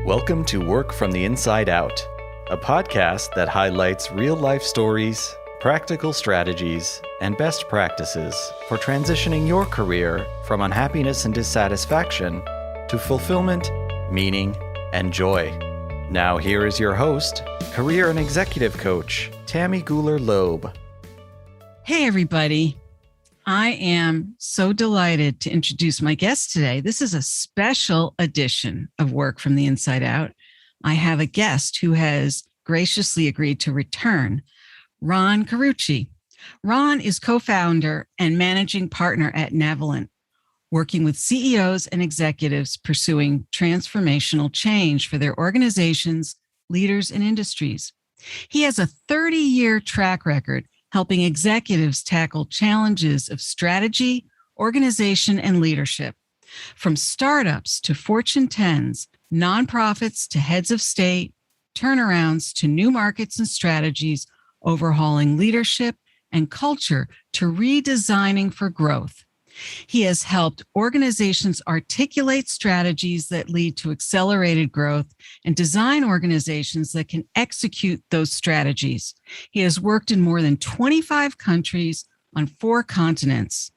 Welcome to Work from the Inside Out, a podcast that highlights real-life stories, practical strategies, and best practices for transitioning your career from unhappiness and dissatisfaction to fulfillment, meaning, and joy. Now here is your host, career and executive coach, Tammy Guler-Loeb. Hey, everybody. I am so delighted to introduce my guest today. This is a special edition of Work from the Inside Out. I have a guest who has graciously agreed to return, Ron Carucci. Ron is co-founder and managing partner at Navalent, working with CEOs and executives pursuing transformational change for their organizations, leaders, and industries. He has a 30-year track record helping executives tackle challenges of strategy, organization, and leadership. From startups to Fortune 10s, nonprofits to heads of state, turnarounds to new markets and strategies, overhauling leadership and culture to redesigning for growth. He has helped organizations articulate strategies that lead to accelerated growth and design organizations that can execute those strategies. He has worked in more than 25 countries on 4 continents.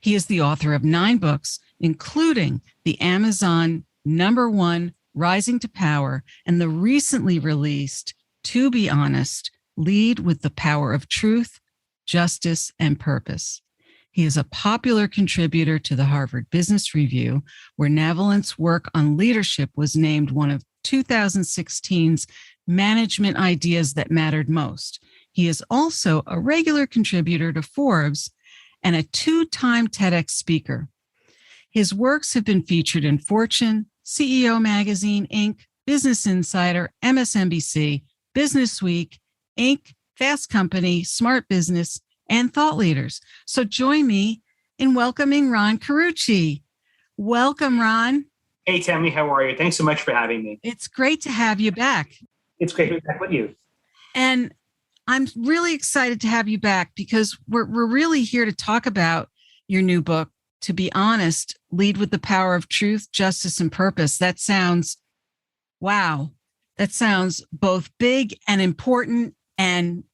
He is the author of 9 books, including the Amazon #1 Rising to Power and the recently released To Be Honest, Lead with the Power of Truth, Justice, and Purpose. He is a popular contributor to the Harvard Business Review, where Navalent's work on leadership was named one of 2016's Management Ideas That Mattered Most. He is also a regular contributor to Forbes and a 2-time TEDx speaker. His works have been featured in Fortune, CEO Magazine, Inc., Business Insider, MSNBC, Business Week, Inc., Fast Company, Smart Business, and Thought Leaders. So join me in welcoming Ron Carucci. Welcome, Ron. Hey, Tammy, how are you? Thanks so much for having me. It's great to have you back. It's great to be back with you. And I'm really excited to have you back because we're really here to talk about your new book, To Be Honest, Lead with the Power of Truth, Justice, and Purpose. That sounds, wow, that sounds both big and important. And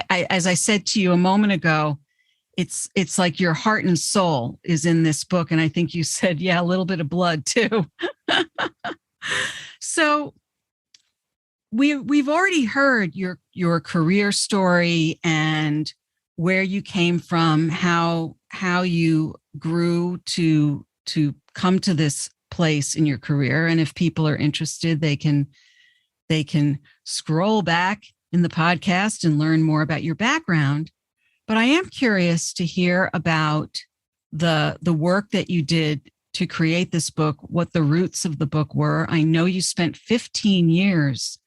as I said to you a moment ago, it's like your heart and soul is in this book. And I think you said, yeah, a little bit of blood too. So we've already heard your career story and where you came from, how you grew to come to this place in your career. And if people are interested, they can scroll back in the podcast and learn more about your background. But I am curious to hear about the work that you did to create this book, what the roots of the book were. I know you spent 15 years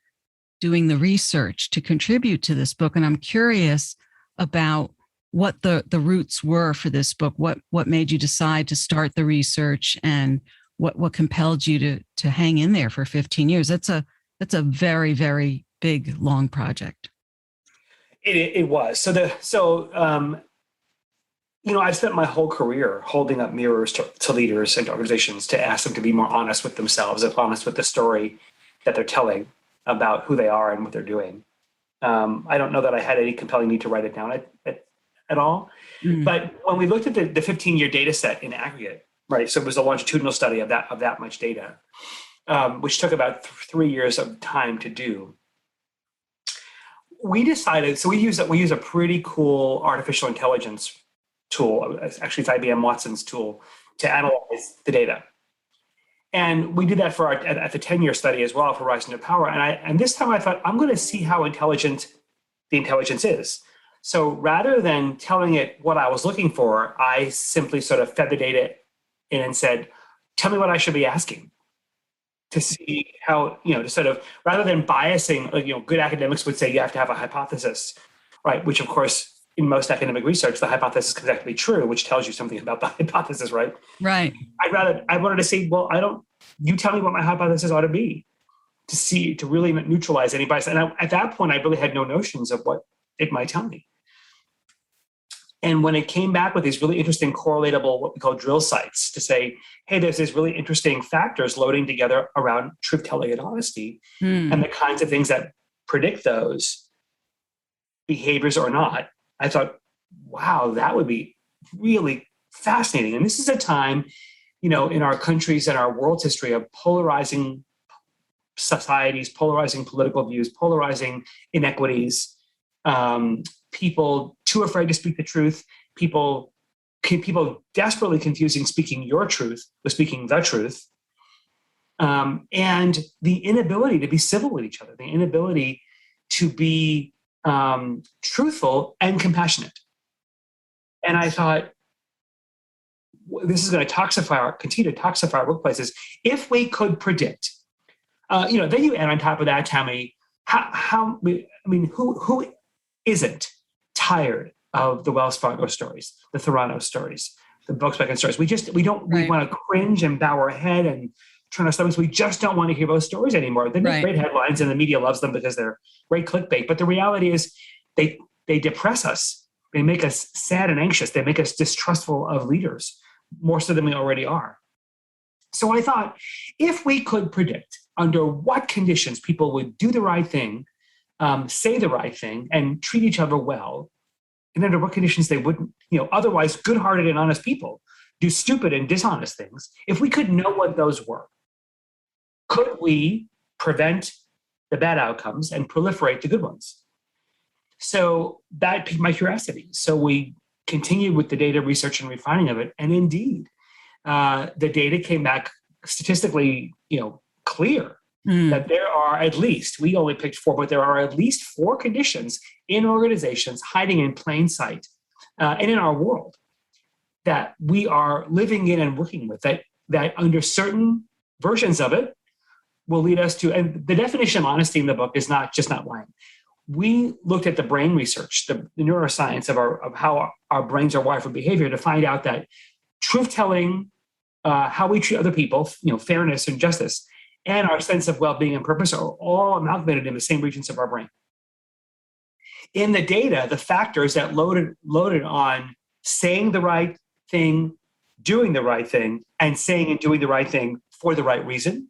doing the research to contribute to this book, and I'm curious about what the roots were for this book, what made you decide to start the research, and what compelled you to hang in there for 15 years. That's a very, very big, long project. It was. I've spent my whole career holding up mirrors to leaders and organizations to ask them to be more honest with themselves and honest with the story that they're telling about who they are and what they're doing. I don't know that I had any compelling need to write it down at all. Mm-hmm. But when we looked at the 15-year data set in aggregate, right? So it was a longitudinal study of that much data, which took about 3 years of time to do. We decided, so we use a pretty cool artificial intelligence tool. Actually, it's IBM Watson's tool to analyze the data. And we did that for at the 10-year study as well for Rising to Power. And this time I thought, I'm going to see how intelligent the intelligence is. So rather than telling it what I was looking for, I simply sort of fed the data in and said, tell me what I should be asking, to see how, to sort of, rather than biasing, good academics would say you have to have a hypothesis, right? Which of course, in most academic research, the hypothesis can actually be true, which tells you something about the hypothesis, right? Right. I wanted to say, you tell me what my hypothesis ought to be to really neutralize any bias. And at that point, I really had no notions of what it might tell me. And when it came back with these really interesting correlatable, what we call drill sites, to say, hey, there's these really interesting factors loading together around truth telling and honesty, and the kinds of things that predict those behaviors or not, I thought, wow, that would be really fascinating. And this is a time, in our countries and our world's history of polarizing societies, polarizing political views, polarizing inequities, people too afraid to speak the truth, people desperately confusing speaking your truth with speaking the truth, and the inability to be civil with each other, the inability to be truthful and compassionate. And I thought, this is going to continue to toxify our workplaces. If we could predict, then you add on top of that, Tammy, who isn't tired of the Wells Fargo stories, the Theranos stories, the Volkswagen stories? We want to cringe and bow our head and turn our stomachs. We just don't want to hear those stories anymore. They make great headlines and the media loves them because they're great clickbait. But the reality is they depress us. They make us sad and anxious. They make us distrustful of leaders more so than we already are. So I thought, if we could predict under what conditions people would do the right thing, say the right thing, and treat each other well, and under what conditions they wouldn't, otherwise good-hearted and honest people do stupid and dishonest things, if we could know what those were, could we prevent the bad outcomes and proliferate the good ones? So that piqued my curiosity. So we continued with the data research and refining of it. And indeed, the data came back statistically, clear that there are at least, we only picked 4, but there are at least 4 conditions in organizations hiding in plain sight and in our world that we are living in and working with, that under certain versions of it will lead us to, and the definition of honesty in the book is not lying. We looked at the brain research, the neuroscience of how our brains are wired for behavior, to find out that truth-telling, how we treat other people, fairness and justice, and our sense of well-being and purpose are all amalgamated in the same regions of our brain. In the data, the factors that loaded on saying the right thing, doing the right thing, and saying and doing the right thing for the right reason,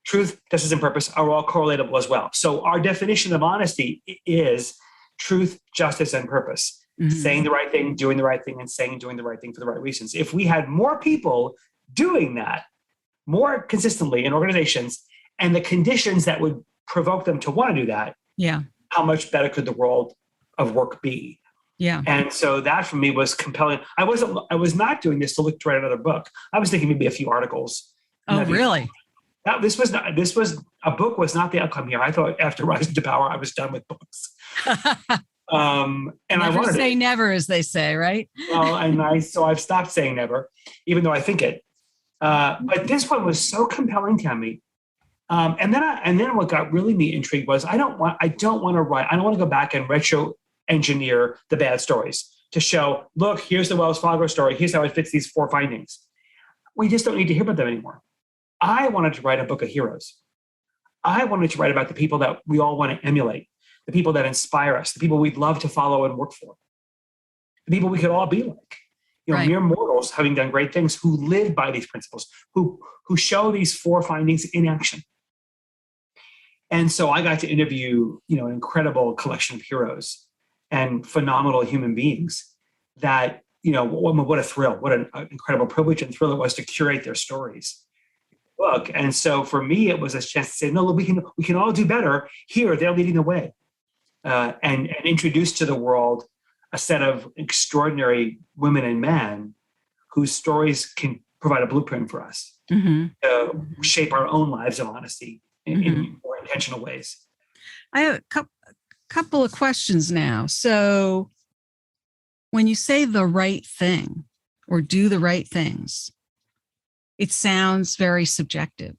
truth, justice, and purpose are all correlatable as well. So our definition of honesty is truth, justice, and purpose. Saying the right thing, doing the right thing, and saying and doing the right thing for the right reasons. If we had more people doing that more consistently in organizations, and the conditions that would provoke them to want to do that, how much better could the world of work be? Yeah. And so that for me was compelling. I was not doing this to look to write another book. I was thinking maybe a few articles. Oh, really? This was a book was not the outcome here. I thought after Rising to Power, I was done with books. And never I wanted say never, as they say, right? Well, so I've stopped saying never, even though I think it. But this one was so compelling to me. And then what got really me intrigued was I don't want to go back and retro engineer the bad stories to show, look, here's the Wells Fargo story. Here's how it fits these 4 findings. We just don't need to hear about them anymore. I wanted to write a book of heroes. I wanted to write about the people that we all want to emulate, the people that inspire us, the people we'd love to follow and work for, the people we could all be like, mere mortals having done great things who live by these principles, who show these 4 findings in action. And so I got to interview, an incredible collection of heroes and phenomenal human beings that, what a thrill, what an incredible privilege and thrill it was to curate their stories. Book. And so for me, it was a chance to say, no, look, we can all do better here. They're leading the way, and introduce to the world a set of extraordinary women and men whose stories can provide a blueprint for us to shape our own lives of honesty in more intentional ways. I have a couple of questions now. So when you say the right thing or do the right things, it sounds very subjective.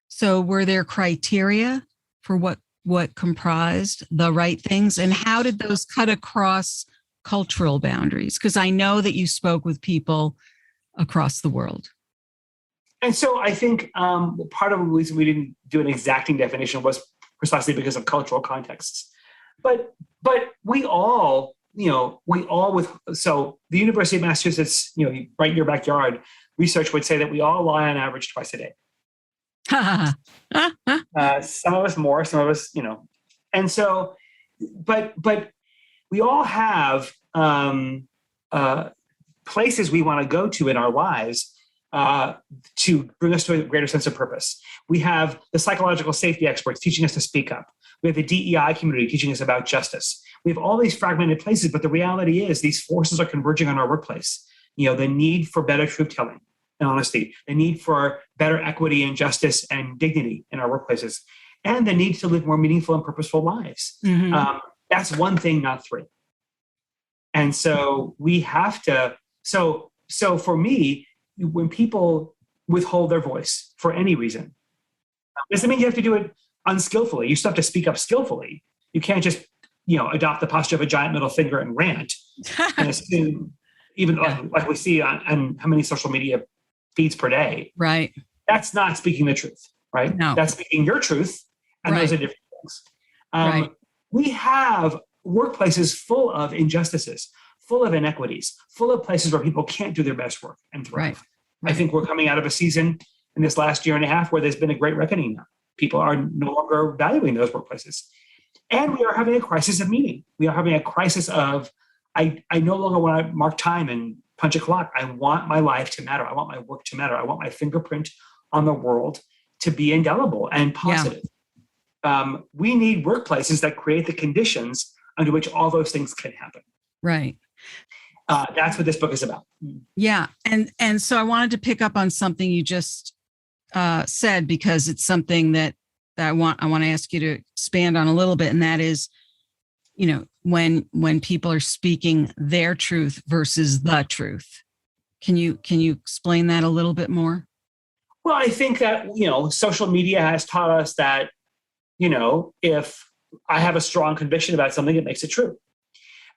So were there criteria for what comprised the right things, and how did those cut across cultural boundaries? Because I know that you spoke with people across the world. And so I think part of the reason we didn't do an exacting definition was precisely because of cultural contexts. But we all so the University of Massachusetts, right in your backyard, research would say that we all lie on average twice a day. Some of us more, some of us, and so, but we all have places we want to go to in our lives to bring us to a greater sense of purpose. We have the psychological safety experts teaching us to speak up. We have the DEI community teaching us about justice. We have all these fragmented places, but the reality is these forces are converging on our workplace. The need for better truth telling and honesty, the need for better equity and justice and dignity in our workplaces, and the need to live more meaningful and purposeful lives. Mm-hmm. That's one thing, not three. And so we have to, so for me, when people withhold their voice for any reason, doesn't mean you have to do it unskillfully. You still have to speak up skillfully. You can't just, adopt the posture of a giant middle finger and rant and assume, even like we see on how many social media feeds per day. Right. That's not speaking the truth, right? No. That's speaking your truth, and those are different things. Right. We have workplaces full of injustices, full of inequities, full of places where people can't do their best work and thrive. Right. I think we're coming out of a season in this last year and a half where there's been a great reckoning now. People are no longer valuing those workplaces. And we are having a crisis of meaning. We are having a crisis of, I no longer want to mark time and punch a clock. I want my life to matter. I want my work to matter. I want my fingerprint on the world to be indelible and positive. Yeah. We need workplaces that create the conditions under which all those things can happen. Right. That's what this book is about. Yeah. And so I wanted to pick up on something you just said, because it's something that I want to ask you to expand on a little bit. And that is, when people are speaking their truth versus the truth. Can you explain that a little bit more? Well, I think that, social media has taught us that, if I have a strong conviction about something, it makes it true.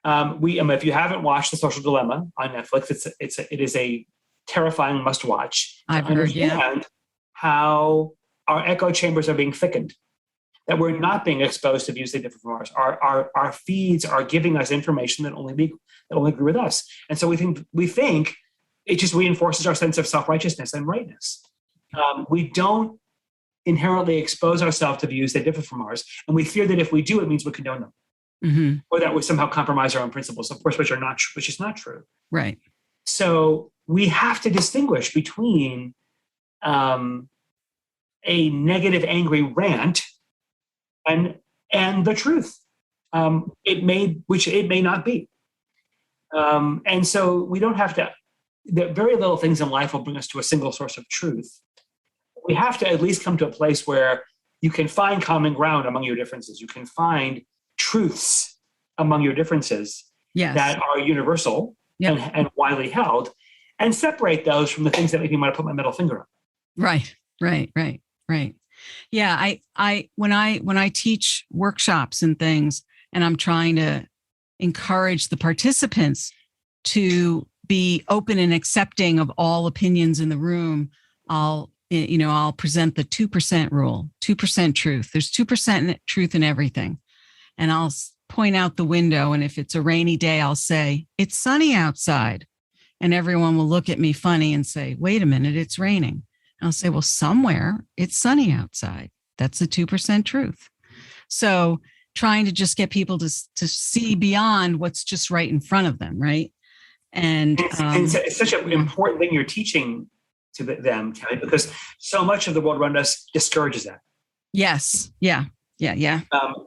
If you haven't watched The Social Dilemma on Netflix, it is a terrifying must watch. I've heard, yeah. How our echo chambers are being thickened, that we're not being exposed to views that differ from ours. Our feeds are giving us information that only agree with us. And so we think it just reinforces our sense of self-righteousness and rightness. We don't inherently expose ourselves to views that differ from ours. And we fear that if we do, it means we condone them. Mm-hmm. Or that we somehow compromise our own principles, of course, which is not true. Right. So we have to distinguish between a negative, angry rant and the truth. It may not be. And so we don't have to. Very little things in life will bring us to a single source of truth. We have to at least come to a place where you can find common ground among your differences. You can find truths among your differences that are universal and widely held, and separate those from the things that make me want to put my middle finger on. Right. Yeah. When I teach workshops and things, and I'm trying to encourage the participants to be open and accepting of all opinions in the room, I'll present the 2% rule, 2% truth. There's 2% truth in everything. And I'll point out the window. And if it's a rainy day, I'll say, it's sunny outside. And everyone will look at me funny and say, wait a minute, it's raining. And I'll say, well, somewhere it's sunny outside. That's the 2% truth. So trying to just get people to see beyond what's just right in front of them, right? And it's such an important thing you're teaching to them, Kelly, because so much of the world around us discourages that. Yes. Yeah.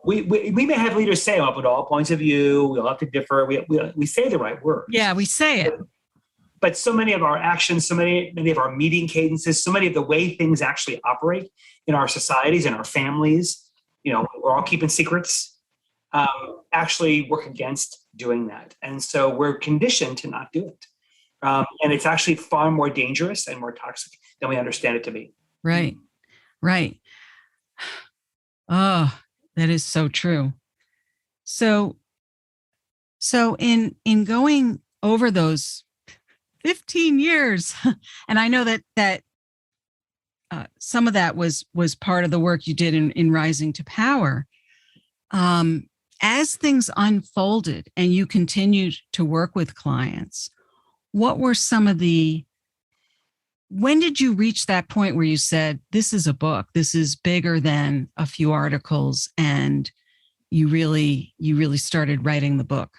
We may have leaders say, up at all points of view, we all have to differ. We say the right words. Yeah, we say it. But so many of our actions, so many of our meeting cadences, so many of the way things actually operate in our societies, in our families, we're all keeping secrets, actually work against doing that. And so we're conditioned to not do it. And it's actually far more dangerous and more toxic than we understand it to be. Right. Oh, that is so true. So in going over those 15 years, and I know that some of that was part of the work you did in Rising to Power. as things unfolded and you continued to work with clients, what were some of when did you reach that point where you said, this is a book, this is bigger than a few articles, and you really started writing the book?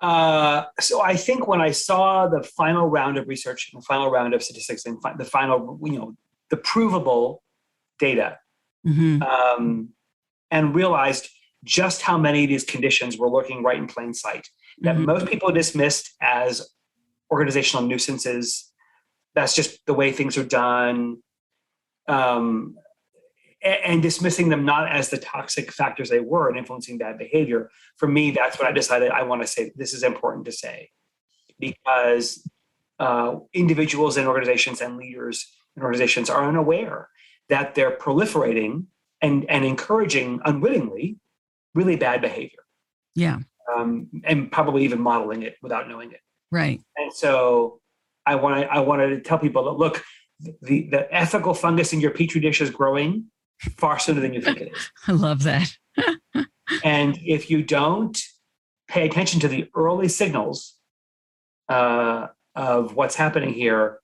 So I think when I saw the final round of research, and the final round of statistics, and the final, the provable data, and realized just how many of these conditions were lurking right in plain sight, that most people dismissed as organizational nuisances. That's just the way things are done. And dismissing them not as the toxic factors they were and influencing bad behavior. For me, that's when I decided I want to say, this is important to say, because individuals in organizations and leaders in organizations are unaware that they're proliferating and encouraging unwittingly really bad behavior. Yeah. And probably even modeling it without knowing it. Right. And so I wanted to tell people that, look, the ethical fungus in your petri dish is growing far sooner than you think it is. I love that. And if you don't pay attention to the early signals of what's happening here,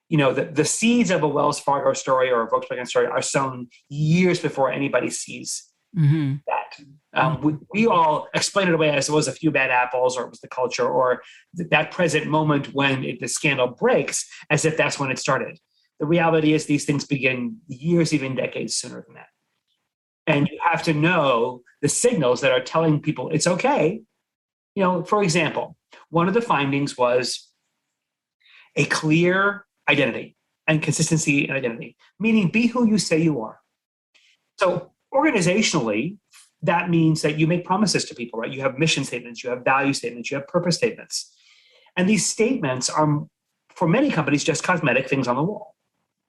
the seeds of a Wells Fargo story or a Volkswagen story are sown years before anybody sees that. We all explain it away as it was a few bad apples, or it was the culture, or that present moment when the scandal breaks, as if that's when it started. The reality is these things begin years, even decades sooner than that. And you have to know the signals that are telling people it's okay. For example, one of the findings was a clear identity and consistency in identity, meaning be who you say you are. So organizationally, that means that you make promises to people, right? You have mission statements, you have value statements, you have purpose statements. And these statements are, for many companies, just cosmetic things on the wall.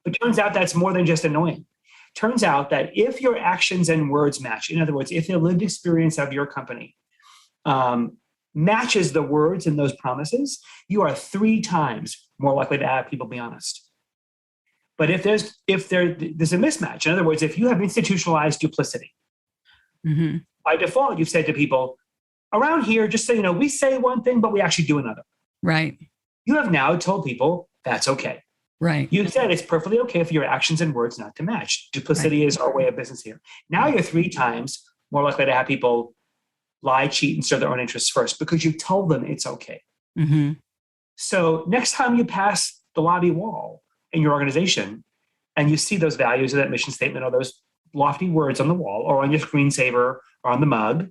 But turns out that's more than just annoying. Turns out that if your actions and words match, in other words, if the lived experience of your company matches the words in those promises, you are 3 times more likely to have people be honest. But if there's a mismatch, in other words, if you have institutionalized duplicity, by default, you've said to people, around here, just so you know, we say one thing, but we actually do another. Right. You have now told people that's okay. Right. You said it's perfectly okay for your actions and words not to match. Duplicity is our way of business here. Now you're 3 times more likely to have people lie, cheat, and serve their own interests first because you told them it's okay. So next time you pass the lobby wall in your organization and you see those values or that mission statement or those lofty words on the wall or on your screensaver or on the mug,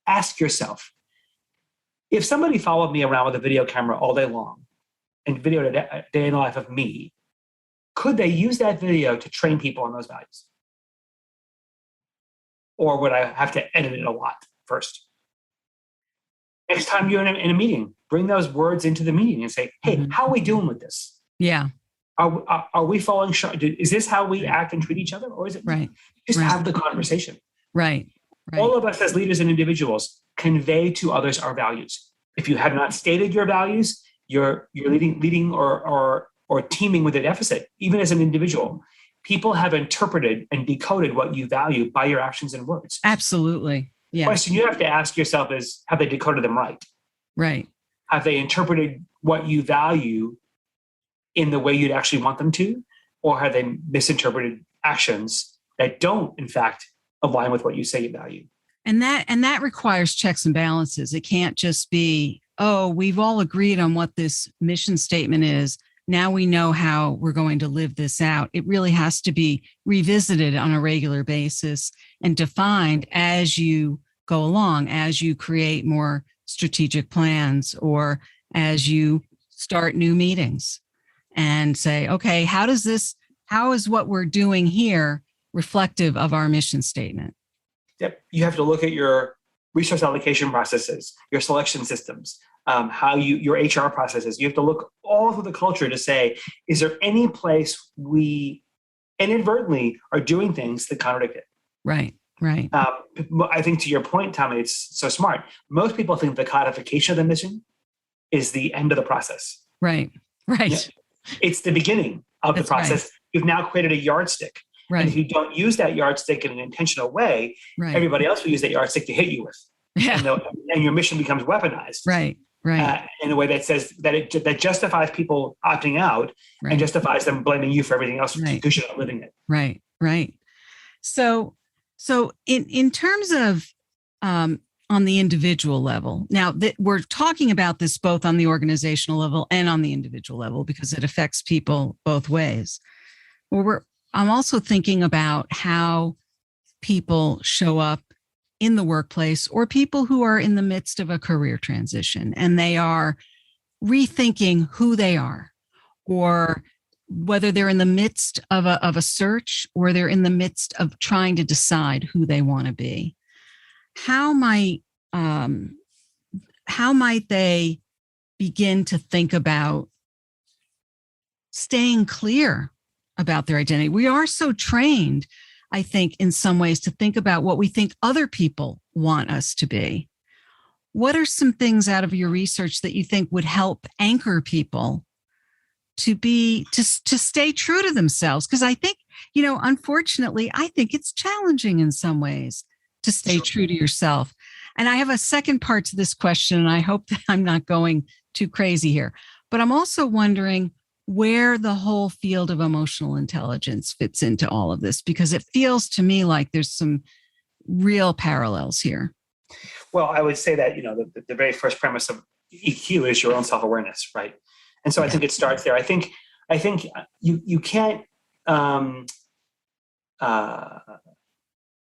ask yourself, if somebody followed me around with a video camera all day long and videoed a day in the life of me, could they use that video to train people on those values? Or would I have to edit it a lot first? Next time you're in a meeting, bring those words into the meeting and say, hey, how are we doing with this? Yeah. Are we falling short? Is this how we act and treat each other? Or is it just have the conversation? Right. All of us as leaders and individuals convey to others our values. If you have not stated your values, you're leading or teaming with a deficit, even as an individual. People have interpreted and decoded what you value by your actions and words. Absolutely. Yeah. The question you have to ask yourself is, have they decoded them right? Right. Have they interpreted what you value in the way you'd actually want them to? Or have they misinterpreted actions that don't, in fact, align with what you say you value? And that requires checks and balances. It can't just be, oh, we've all agreed on what this mission statement is. Now we know how we're going to live this out. It really has to be revisited on a regular basis and defined as you go along, as you create more strategic plans or as you start new meetings and say, okay, how is what we're doing here reflective of our mission statement? Yep. You have to look at your resource allocation processes, your selection systems, your HR processes. You have to look all through the culture to say, is there any place we inadvertently are doing things that contradict it? Right. I think to your point, Tommy, it's so smart. Most people think the codification of the mission is the end of the process. Right. Yeah. It's the beginning of the process. Right. You've now created a yardstick. Right. And if you don't use that yardstick in an intentional way, Right. everybody else will use that yardstick to hit you with. Yeah. And your mission becomes weaponized. Right. Right. In a way that says that justifies people opting out and justifies them blaming you for everything else because you're not living it. Right. Right. So in terms of on the individual level, now that we're talking about this both on the organizational level and on the individual level because it affects people both ways. I'm also thinking about how people show up in the workplace or people who are in the midst of a career transition and they are rethinking who they are, or whether they're in the midst of a search or they're in the midst of trying to decide who they want to be. How might they begin to think about staying clear about their identity? We are so trained, I think, in some ways to think about what we think other people want us to be. What are some things out of your research that you think would help anchor people to stay true to themselves? Because I think, unfortunately, I think it's challenging in some ways to stay true to yourself. And I have a second part to this question, and I hope that I'm not going too crazy here. But I'm also wondering where the whole field of emotional intelligence fits into all of this, because it feels to me like there's some real parallels here. Well, I would say that, the very first premise of EQ is your own self-awareness, right? And so I think it starts there. I think you can't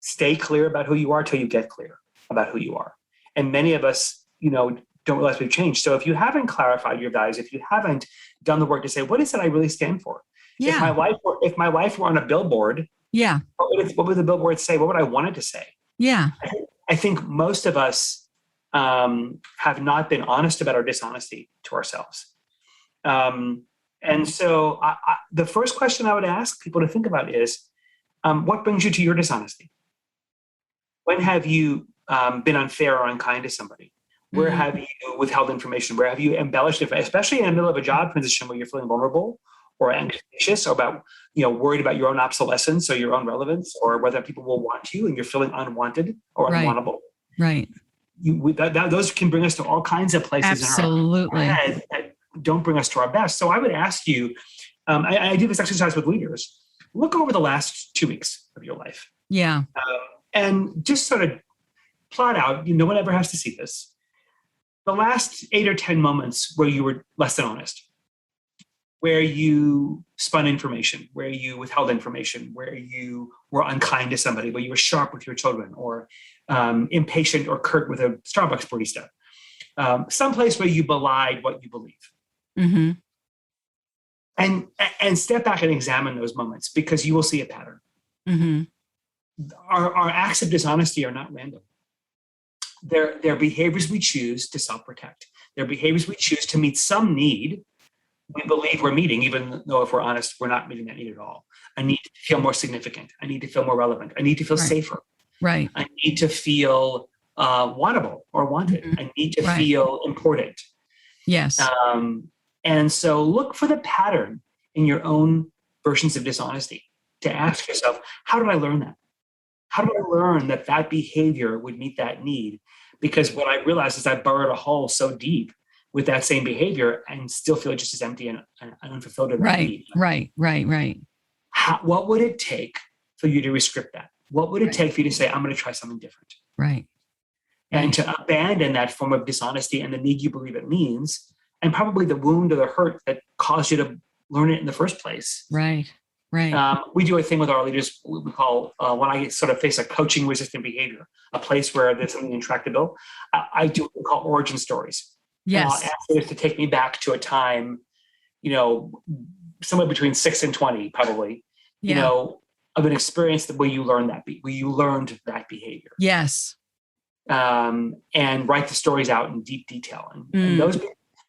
stay clear about who you are till you get clear about who you are. And many of us, don't realize we've changed. So if you haven't clarified your values, if you haven't done the work to say, what is it I really stand for? Yeah. If my life were on a billboard, what would the billboard say? What would I want it to say? Yeah. I think most of us have not been honest about our dishonesty to ourselves. And so the first question I would ask people to think about is, what brings you to your dishonesty? When have you been unfair or unkind to somebody? Where have you withheld information? Where have you embellished it? Especially in the middle of a job transition where you're feeling vulnerable or anxious or about, worried about your own obsolescence or your own relevance or whether people will want you and you're feeling unwanted or unwantable. Right. Those can bring us to all kinds of places Absolutely. in our head that don't bring us to our best. So I would ask you, I do this exercise with leaders. Look over the last 2 weeks of your life. Yeah. And just sort of plot out, no one ever has to see this, the last 8 or 10 moments where you were less than honest, where you spun information, where you withheld information, where you were unkind to somebody, where you were sharp with your children or impatient or curt with a Starbucks barista, someplace where you belied what you believe. Mm-hmm. And step back and examine those moments because you will see a pattern. Mm-hmm. Our acts of dishonesty are not random. They're behaviors we choose to self-protect. They're behaviors we choose to meet some need we believe we're meeting, even though if we're honest, we're not meeting that need at all. I need to feel more significant. I need to feel more relevant. I need to feel safer. Right. I need to feel wantable or wanted. Mm-hmm. I need to feel important. Yes. And so look for the pattern in your own versions of dishonesty to ask yourself, how did I learn that? How did I learn that behavior would meet that need? Because what I realized is I burrowed a hole so deep with that same behavior and still feel just as empty and unfulfilled in that need. Right. What would it take for you to rescript that? What would it take for you to say, I'm going to try something different? Right. And to abandon that form of dishonesty and the need you believe it means, and probably the wound or the hurt that caused you to learn it in the first place. Right. We do a thing with our leaders we call, when I sort of face a coaching resistant behavior, a place where there's something intractable, I do what we call origin stories. Yes. I'll ask leaders to take me back to a time, somewhere between 6 and 20, probably, of an experience where you learned that behavior. Yes. And write the stories out in deep detail. And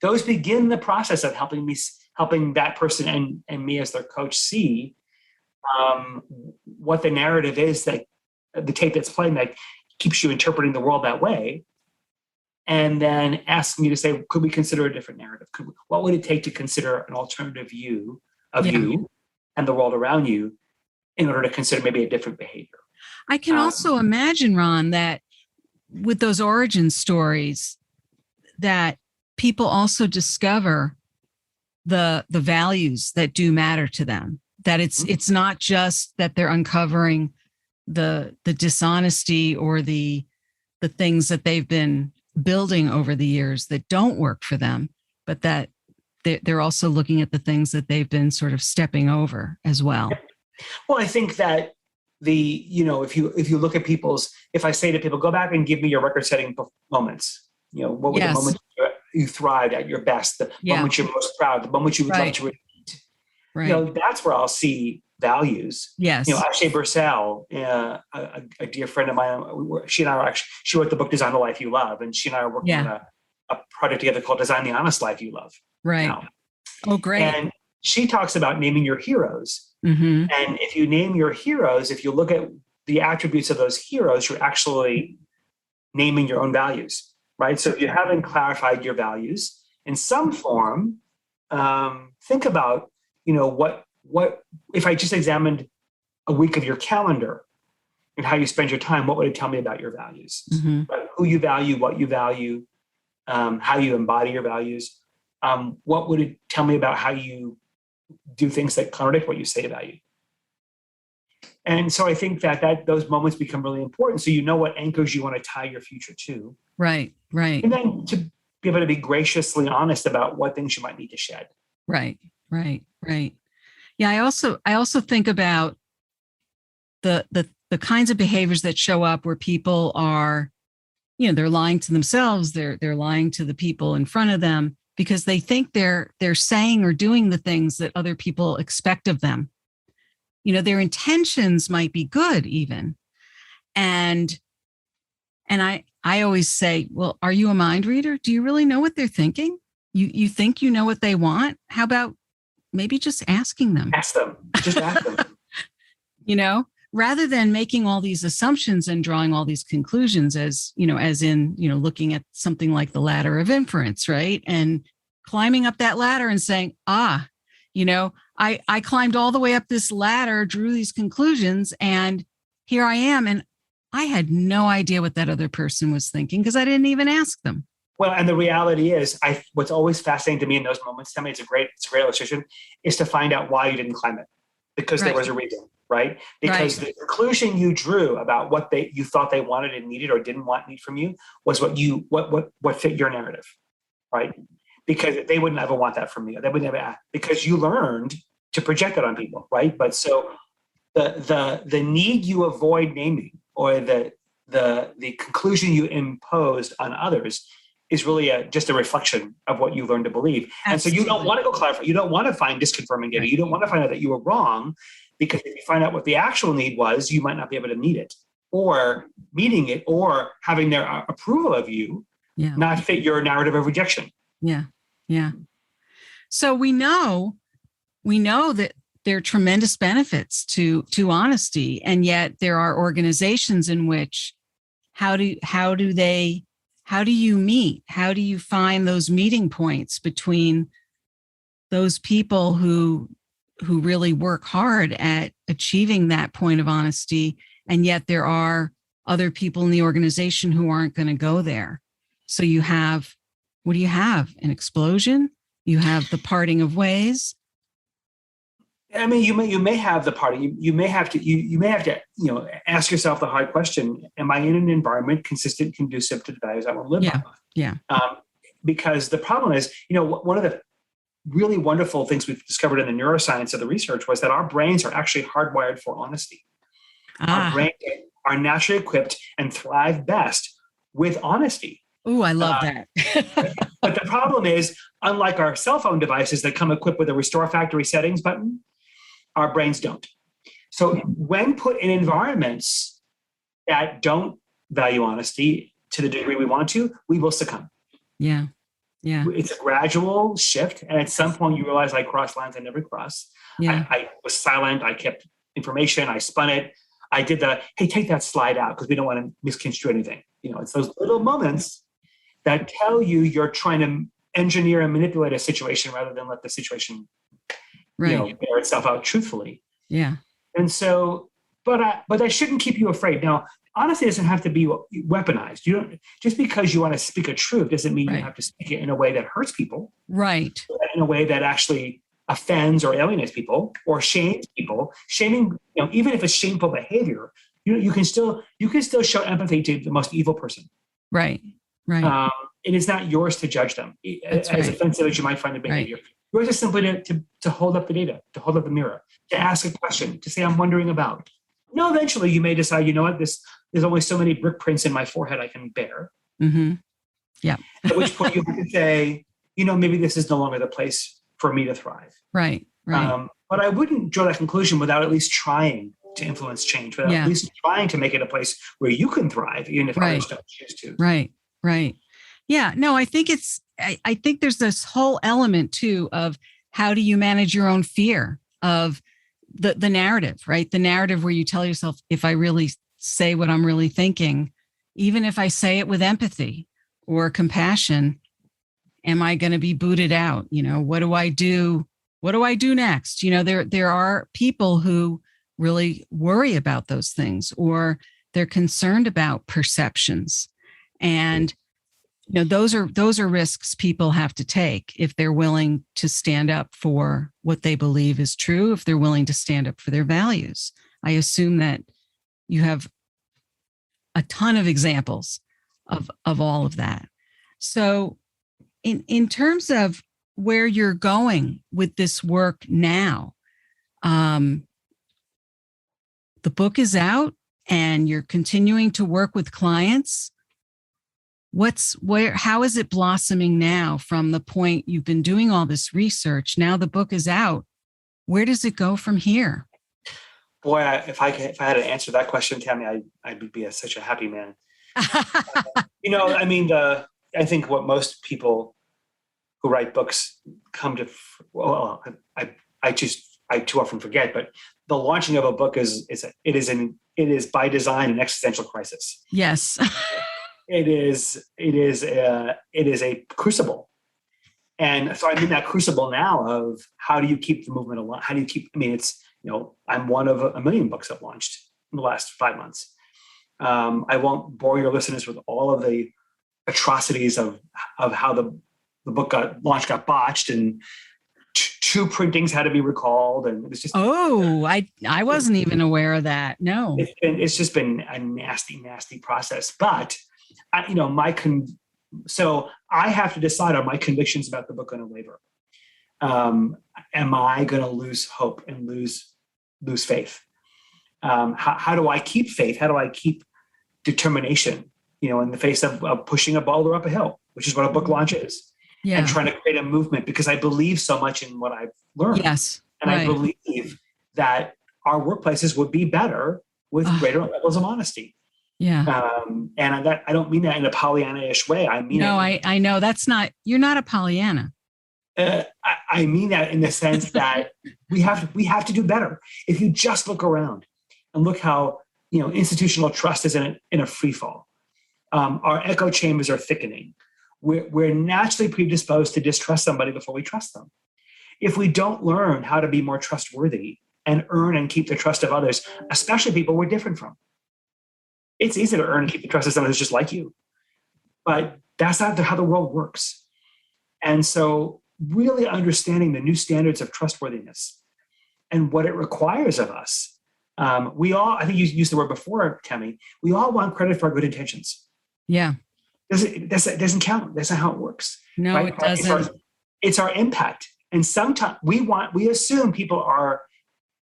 those begin the process of helping that person and me as their coach see what the narrative is, that the tape that's playing that keeps you interpreting the world that way. And then asking you to say, could we consider a different narrative? What would it take to consider an alternative view of you and the world around you in order to consider maybe a different behavior. I can also imagine, Ron, that with those origin stories, that people also discover the values that do matter to them. That it's not just that they're uncovering the dishonesty or the things that they've been building over the years that don't work for them, but that they're also looking at the things that they've been sort of stepping over as well. Well, I think that if you look at if I say to people, go back and give me your record-setting moments, what were the moments you thrived at your best, the moments you're most proud, the moments you would love to repeat. Right. That's where I'll see values. Yes. Akshay Bursell, a dear friend of mine, she wrote the book Design the Life You Love, and she and I are working on a project together called Design the Honest Life You Love. Right. Now. Oh, great. And she talks about naming your heroes. Mm-hmm. And if you name your heroes, if you look at the attributes of those heroes, you're actually naming your own values, right? So if you haven't clarified your values in some form, think about, what if I just examined a week of your calendar and how you spend your time, what would it tell me about your values? Mm-hmm. Right? Who you value, what you value, how you embody your values. What would it tell me about how you do things that contradict what you say about you? And so I think that those moments become really important. So what anchors you want to tie your future to. Right. And then to be able to be graciously honest about what things you might need to shed. Right. Yeah. I also think about the kinds of behaviors that show up where people are, they're lying to themselves. They're lying to the people in front of them because they think they're saying or doing the things that other people expect of them. Their intentions might be good even. And I always say, well, are you a mind reader? Do you really know what they're thinking? You think you know what they want? How about maybe just asking them? Just ask them. Rather than making all these assumptions and drawing all these conclusions as in looking at something like the ladder of inference, right? And climbing up that ladder and saying, I climbed all the way up this ladder, drew these conclusions, and here I am. And I had no idea what that other person was thinking because I didn't even ask them. Well, and the reality is, what's always fascinating to me in those moments, Tammy, it's a great illustration, is to find out why you didn't climb it, because there was a reason, right? Because the conclusion you drew about what you thought they wanted and needed or didn't need from you was what fit your narrative, right? Because they wouldn't ever want that from you. They would never ask, because you learned to project it on people, right? But so the need you avoid naming or the conclusion you imposed on others is really just a reflection of what you learned to believe. Absolutely. And so you don't want to go clarify. You don't want to find disconfirming data. You don't want to find out that you were wrong, because if you find out what the actual need was, you might not be able to meet it, or meeting it, or having their approval of you not fit your narrative of rejection. Yeah. So we know that there are tremendous benefits to honesty, and yet there are organizations in which how do you meet? How do you find those meeting points between those people who really work hard at achieving that point of honesty, and yet there are other people in the organization who aren't going to go there? So what do you have? An explosion? You have the parting of ways. I mean, you may have the party. You may have to ask yourself the hard question: am I in an environment consistent, conducive to the values I want to live by? Yeah. Because the problem is, one of the really wonderful things we've discovered in the neuroscience of the research was that our brains are actually hardwired for honesty. Our brains are naturally equipped and thrive best with honesty. Oh, I love that. But the problem is, unlike our cell phone devices that come equipped with a restore factory settings button, our brains don't. So when put in environments that don't value honesty to the degree we want to, we will succumb. Yeah. It's a gradual shift. And at some point you realize I crossed lines I never crossed. Yeah. I was silent. I kept information. I spun it. I did hey, take that slide out because we don't want to misconstrue anything. It's those little moments that tell you're trying to engineer and manipulate a situation rather than let the situation bear itself out truthfully. Yeah. And so, but that shouldn't keep you afraid. Now, honesty doesn't have to be weaponized. You don't, just because you want to speak a truth doesn't mean you have to speak it in a way that hurts people. Right. In a way that actually offends or alienates people or shames people. Shaming, even if it's shameful behavior, you can still show empathy to the most evil person. Right. Right. It is not yours to judge them, as offensive as you might find the behavior. Right. Yours is simply to hold up the data, to hold up the mirror, to ask a question, to say, I'm wondering about. Eventually you may decide, you know what, there's only so many brick prints in my forehead I can bear. Mm-hmm. Yeah. At which point you have to say, maybe this is no longer the place for me to thrive. Right. Right. But I wouldn't draw that conclusion without at least trying to influence change, without at least trying to make it a place where you can thrive, even if others don't choose to. Right. Right. Yeah. No, I think I think there's this whole element too of how do you manage your own fear of the narrative, right? The narrative where you tell yourself, if I really say what I'm really thinking, even if I say it with empathy or compassion, am I going to be booted out? What do I do? What do I do next? There are people who really worry about those things, or they're concerned about perceptions. And those are risks people have to take if they're willing to stand up for what they believe is true, if they're willing to stand up for their values. I assume that you have a ton of examples of all of that. So in terms of where you're going with this work now, the book is out and you're continuing to work with clients. How is it blossoming now from the point you've been doing all this research? Now the book is out. Where does it go from here? Boy, if I had to answer that question, Tammy, I'd be such a happy man. I think what most people who write books come to, I too often forget, but the launching of a book is by design an existential crisis. Yes. It is a crucible. And so I'm in that crucible now of how do you keep the movement alive? How do you keep, I'm one of a million books I've launched in the last 5 months. I won't bore your listeners with all of the atrocities of how the book got botched, and two printings had to be recalled, and it was just I wasn't even aware of that. No, it's just been a nasty process. But so I have to decide, are my convictions about the book going to waver? Am I going to lose hope and lose faith? How do I keep faith? How do I keep determination? In the face of pushing a boulder up a hill, which is what a book launch is. Yeah. And trying to create a movement, because I believe so much in what I've learned. Yes. And I believe that our workplaces would be better with greater levels of honesty. Yeah. And I don't mean that in a Pollyanna-ish way. I mean, I know you're not a Pollyanna. I mean that in the sense that we have to do better. If you just look around and look how, institutional trust is in a free fall. Our echo chambers are thickening. We're naturally predisposed to distrust somebody before we trust them. If we don't learn how to be more trustworthy and earn and keep the trust of others, especially people we're different from, it's easy to earn and keep the trust of someone who's just like you. But that's not how the world works. And so really understanding the new standards of trustworthiness and what it requires of us. We all, I think you used the word before, Tammy, we all want credit for our good intentions. Yeah. It doesn't count. That's not how it works. No, right? It doesn't. It's our impact. And sometimes we assume people are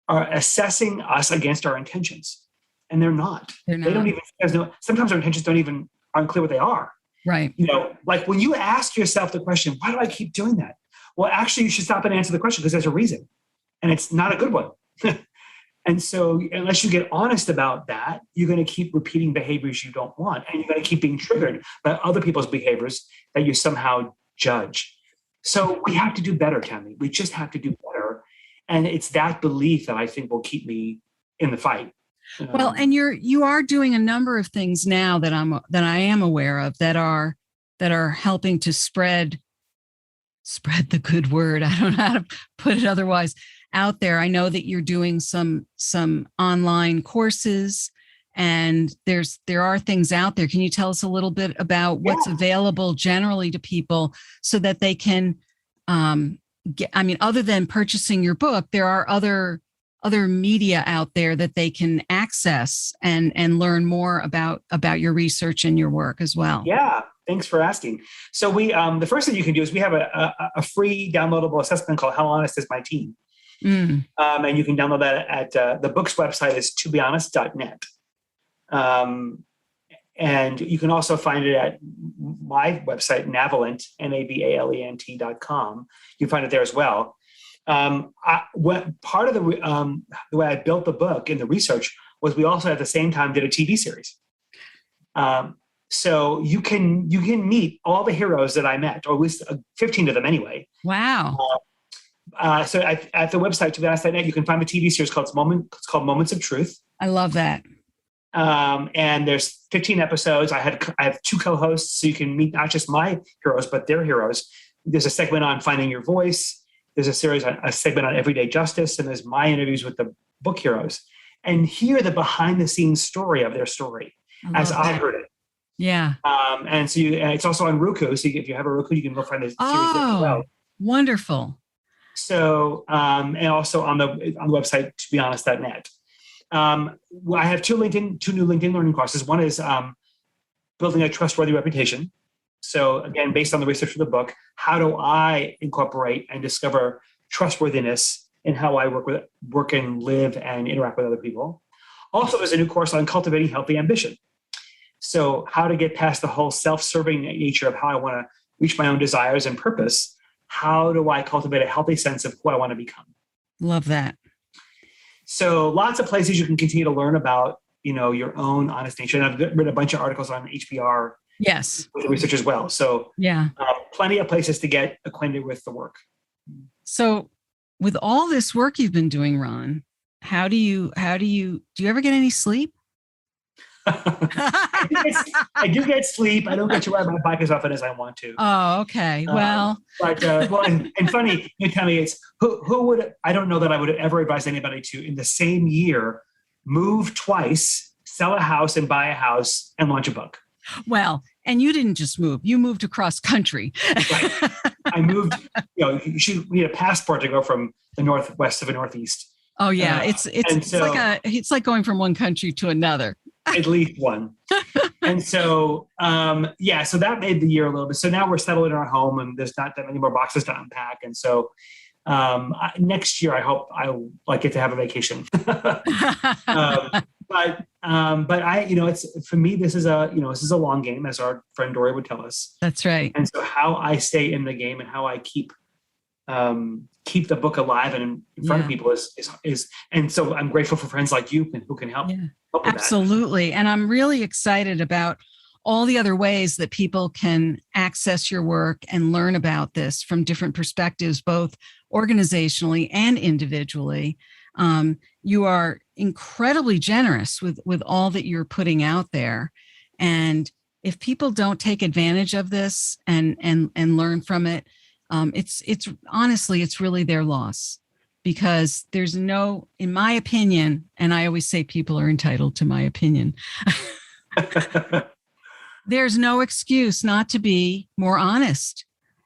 assessing us against our intentions, and they're not. They don't even, sometimes our intentions aren't clear what they are. Right. Like when you ask yourself the question, why do I keep doing that? Well, actually you should stop and answer the question, because there's a reason, and it's not a good one. And so unless you get honest about that, you're going to keep repeating behaviors you don't want. And you're going to keep being triggered by other people's behaviors that you somehow judge. So we have to do better, Tammy. We just have to do better. And it's that belief that I think will keep me in the fight. Well, and you are doing a number of things now that I am aware of that are helping to spread the good word. I don't know how to put it otherwise. out there. I know that you're doing some online courses, and there are things out there. Can you tell us a little bit about what's available generally to people so that they can get, I mean, other than purchasing your book, there are other media out there that they can access and learn more about your research and your work as well? Yeah, thanks for asking. So we, the first thing you can do is we have a free downloadable assessment called How Honest Is My Team? And you can download that at the book's website is tobehonest.net. And you can also find it at my website, Navalent, NAVALENT.com. You can find it there as well. Part of the way I built the book and the research was we also at the same time did a TV series. So you can meet all the heroes that I met, or at least 15 of them anyway. Wow. So at the website, tobehonest.net, you can find the TV series called Moments of Truth. I love that. And there's 15 episodes. I have 2 co-hosts, so you can meet not just my heroes, but their heroes. There's a segment on finding your voice. There's a segment on everyday justice, and there's my interviews with the book heroes, and hear the behind the scenes story of their story as I heard it. Yeah. And so it's also on Roku. So if you have a Roku, you can go find the series there as well. Wonderful. So, and also on the website, tobehonest.net. I have 2 new LinkedIn learning courses. One is building a trustworthy reputation. So again, based on the research for the book, how do I incorporate and discover trustworthiness in how I work and live and interact with other people? Also, there's a new course on cultivating healthy ambition. So how to get past the whole self-serving nature of how I want to reach my own desires and purpose. How do I cultivate a healthy sense of who I want to become? Love that. So lots of places you can continue to learn about, your own honest nature. And I've read a bunch of articles on HBR. Yes. With the research as well. So yeah, plenty of places to get acquainted with the work. So with all this work you've been doing, Ron, do you ever get any sleep? I do get sleep. I don't get to ride my bike as often as I want to. Oh, okay. Well, and funny, you tell me who would, I don't know that I would ever advise anybody to in the same year, move twice, sell a house and buy a house and launch a book. Well, and you didn't just move, you moved across country. Right. I moved, you need a passport to go from the northwest to the northeast. Oh yeah. It's like going from one country to another. At least one. And so, so that made the year a little bit. So now we're settled in our home and there's not that many more boxes to unpack. And so next year, I hope I'll get to have a vacation. But I, it's for me, this is a long game, as our friend Dory would tell us. That's right. And so how I stay in the game and how I keep the book alive and in front of people is, and so I'm grateful for friends like you who can help. Yeah. Help with absolutely. That. And I'm really excited about all the other ways that people can access your work and learn about this from different perspectives, both organizationally and individually. You are incredibly generous with all that you're putting out there. And if people don't take advantage of this and learn from it, it's honestly, it's really their loss, because there's no, in my opinion, and I always say people are entitled to my opinion. There's no excuse not to be more honest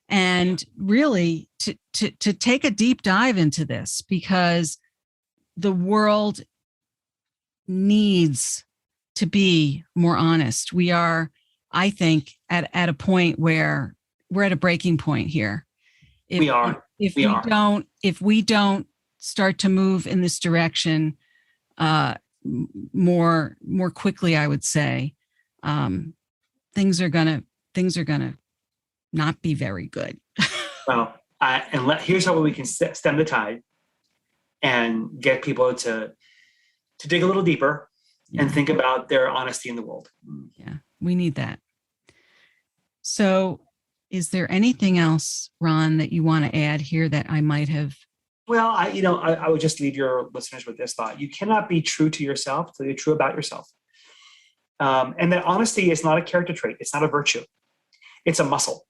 and really to take a deep dive into this, because the world needs to be more honest. We are, I think, at a point where we're at a breaking point here. If we don't start to move in this direction more quickly, I would say, things are gonna not be very good. Well, here's how we can stem the tide and get people to dig a little deeper and think about their honesty in the world. Yeah, we need that. So, is there anything else, Ron, that you want to add here that I might have? Well, I would just leave your listeners with this thought. You cannot be true to yourself until you're true about yourself. And that honesty is not a character trait. It's not a virtue. It's a muscle.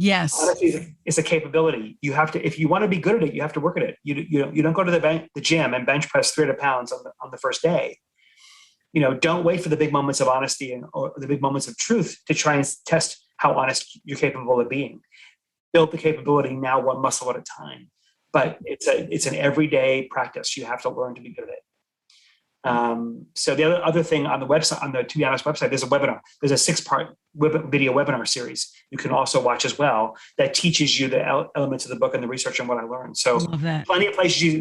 Yes. Honesty is a capability. You have to, if you want to be good at it, you have to work at it. You don't go to the gym and bench press 300 pounds on the first day. Don't wait for the big moments of honesty or the big moments of truth to try and test how honest you're capable of being. Build the capability now, one muscle at a time. But it's an everyday practice. You have to learn to be good at it. So the other thing on the website, on the To Be Honest website, there's a webinar. There's a 6-part video webinar series you can also watch as well that teaches you the elements of the book and the research and what I learned. So there's plenty of places you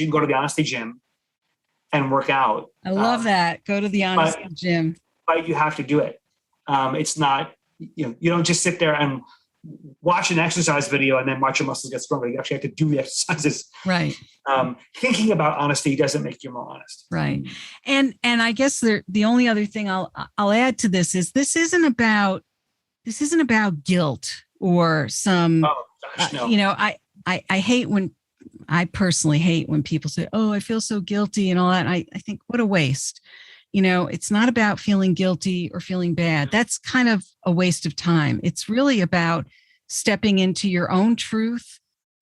can go to the Honesty Gym and work out. I love that. Go to the Honesty Gym. But you have to do it. It's not, you don't just sit there and watch an exercise video and then watch your muscles get stronger. You actually have to do the exercises. Right. Thinking about honesty doesn't make you more honest. Right. And I guess the only other thing I'll add to this is this isn't about guilt or some, no. I personally hate when people say, oh, I feel so guilty and all that. I think what a waste. It's not about feeling guilty or feeling bad. That's kind of a waste of time. It's really about stepping into your own truth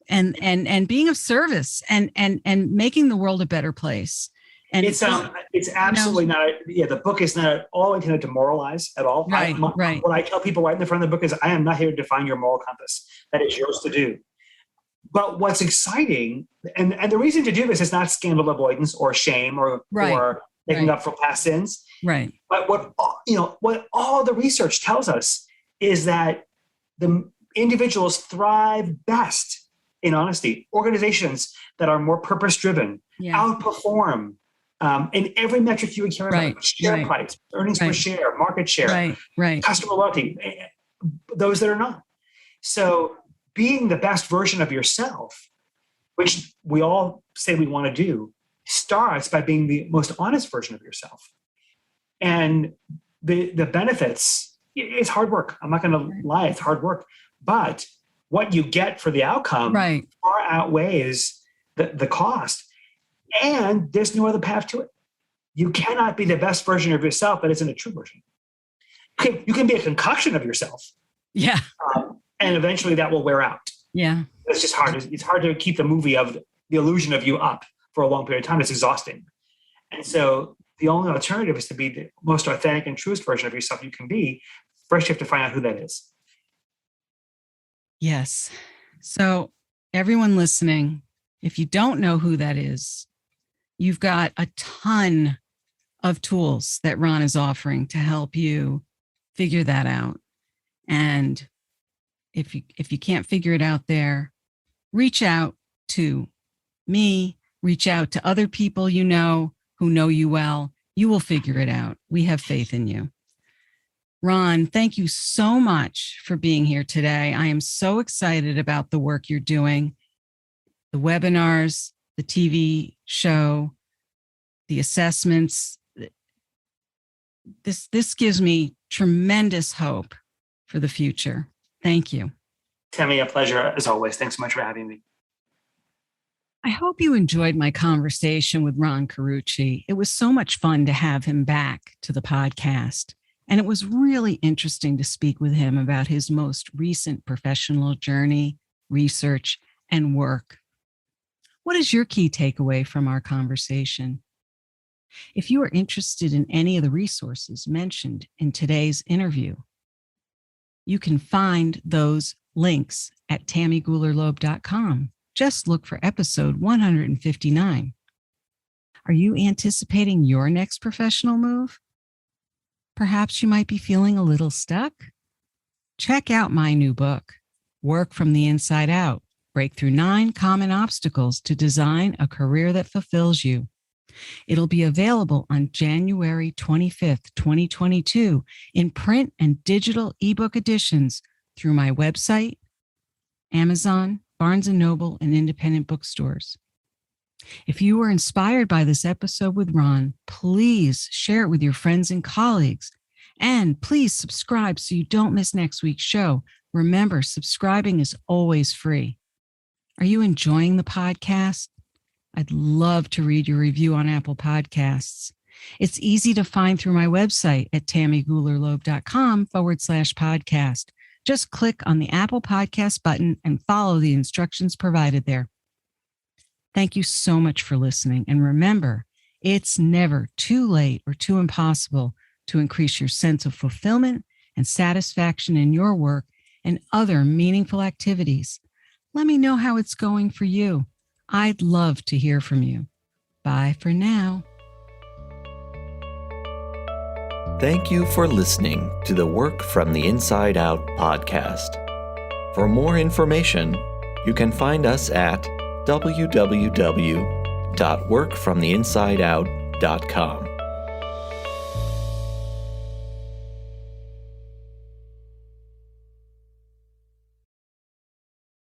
and being of service and making the world a better place. And it's absolutely not. The book is not at all intended to moralize at all. Right. What I tell people right in the front of the book is, I am not here to define your moral compass. That is yours to do. But what's exciting, and the reason to do this is not scandal avoidance or shame or making up for past sins. Right. But what all the research tells us is that the individuals thrive best in honesty. Organizations that are more purpose-driven outperform in every metric you would care about: share price, earnings per share, market share, customer loyalty. Those that are not. So being the best version of yourself, which we all say we want to do, starts by being the most honest version of yourself. And the benefits, it's hard work. I'm not going to lie, it's hard work. But what you get for the outcome far outweighs the cost. And there's no other path to it. You cannot be the best version of yourself that isn't a true version. You can be a concoction of yourself. Yeah. And eventually that will wear out. Yeah. It's just hard. It's hard to keep the movie of the illusion of you up for a long period of time. It's exhausting. And so the only alternative is to be the most authentic and truest version of yourself you can be. First, you have to find out who that is. Yes. So everyone listening, if you don't know who that is, you've got a ton of tools that Ron is offering to help you figure that out. And if you can't figure it out there, reach out to me, reach out to other people you know who know you well. You will figure it out. We have faith in you. Ron, thank you so much for being here today. I am so excited about the work you're doing, the webinars, the TV show, the assessments. This gives me tremendous hope for the future. Thank you. Tammy, a pleasure as always. Thanks so much for having me. I hope you enjoyed my conversation with Ron Carucci. It was so much fun to have him back to the podcast. And it was really interesting to speak with him about his most recent professional journey, research, and work. What is your key takeaway from our conversation? If you are interested in any of the resources mentioned in today's interview, you can find those links at tammygoulerloeb.com. Just look for episode 159. Are you anticipating your next professional move? Perhaps you might be feeling a little stuck? Check out my new book, Work from the Inside Out: Break Through 9 Common Obstacles to Design a Career That Fulfills You. It'll be available on January 25th, 2022 in print and digital ebook editions through my website, Amazon, Barnes & Noble, and independent bookstores. If you were inspired by this episode with Ron, please share it with your friends and colleagues. And please subscribe so you don't miss next week's show. Remember, subscribing is always free. Are you enjoying the podcast? I'd love to read your review on Apple Podcasts. It's easy to find through my website at tammygoulerloeb.com/podcast. Just click on the Apple Podcast button and follow the instructions provided there. Thank you so much for listening. And remember, it's never too late or too impossible to increase your sense of fulfillment and satisfaction in your work and other meaningful activities. Let me know how it's going for you. I'd love to hear from you. Bye for now. Thank you for listening to the Work from the Inside Out podcast. For more information, you can find us at www.workfromtheinsideout.com.